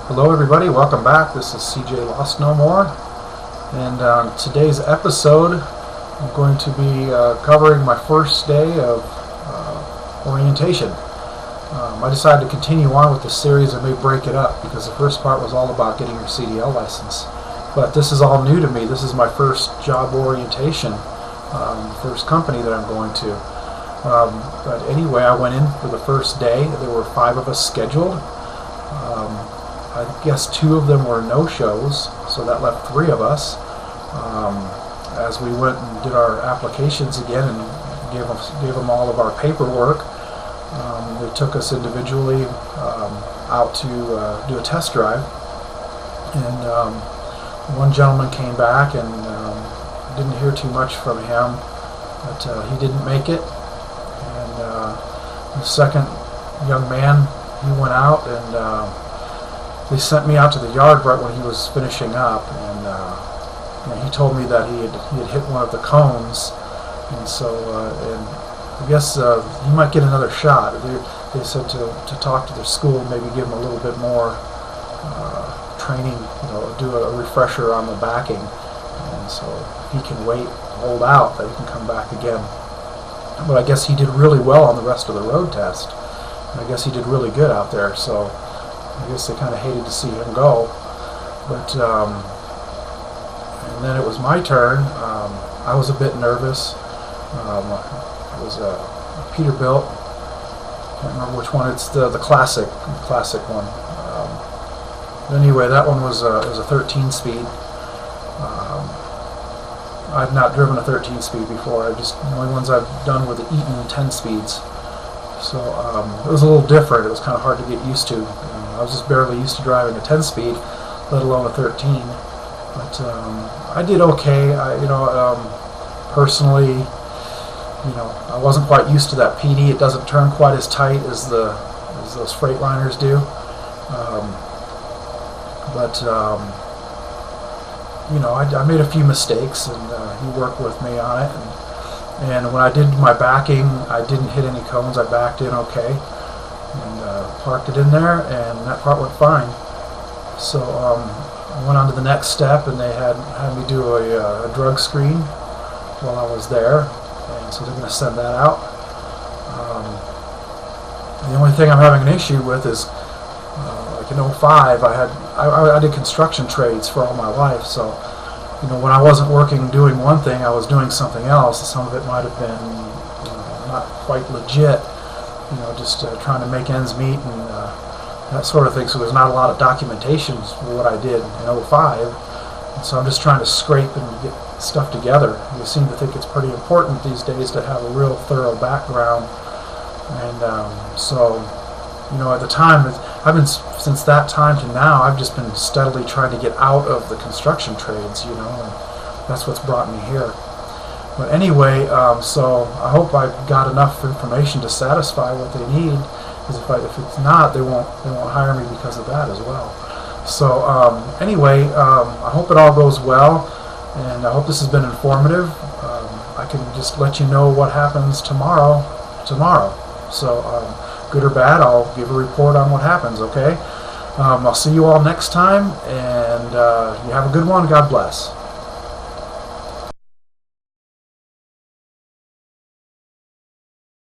Hello everybody, welcome back. This is CJ Lostnomoor, and on today's episode I'm going to be covering my first day of orientation. I decided to continue on with the series and may break it up because the first part was all about getting your CDL license. But this is all new to me. This is my first job orientation, first company that I'm going to. But anyway, I went in for the first day. There were 5 of us scheduled. I guess 2 of them were no-shows, so that left 3 of us. As we went and did our applications again and gave them all of our paperwork, they took us individually out to do a test drive. And one gentleman came back, and didn't hear too much from him, but he didn't make it. And the second young man, he went out, and they sent me out to the yard right when he was finishing up, and he told me that he had hit one of the cones, and so and I guess he might get another shot. They said to talk to their school, maybe give him a little bit more training, do a refresher on the backing, and so if he can wait, hold out, that he can come back again. But I guess he did really well on the rest of the road test, and I guess he did really good out there, so I guess they kind of hated to see him go. But and then it was my turn. I was a bit nervous. It was a Peterbilt. I can't remember which one. It's the classic one. Anyway, that one was a 13-speed. I've not driven a 13-speed before. The only ones I've done were the Eaton 10 speeds. So it was a little different. It was kind of hard to get used to. I was just barely used to driving a 10-speed, let alone a 13. But I did okay. Personally, I wasn't quite used to that PD. It doesn't turn quite as tight as those Freightliners do. I made a few mistakes, and he worked with me on it. And when I did my backing, I didn't hit any cones. I backed in okay, and parked it in there, and that part went fine. So I went on to the next step, and they had me do a drug screen while I was there, and so they're going to send that out. The only thing I'm having an issue with is, like in '05, I did construction trades for all my life, so when I wasn't working doing one thing, I was doing something else. Some of it might have been not quite legit, just trying to make ends meet and that sort of thing. So there's not a lot of documentation for what I did in '05. And so I'm just trying to scrape and get stuff together. You seem to think it's pretty important these days to have a real thorough background. And at the time, since that time to now, I've just been steadily trying to get out of the construction trades, and that's what's brought me here. But anyway, so I hope I got enough information to satisfy what they need, because if it's not, they won't hire me because of that as well. So anyway, I hope it all goes well, and I hope this has been informative. I can just let you know what happens tomorrow. So good or bad, I'll give a report on what happens, okay? I'll see you all next time, and you have a good one. God bless.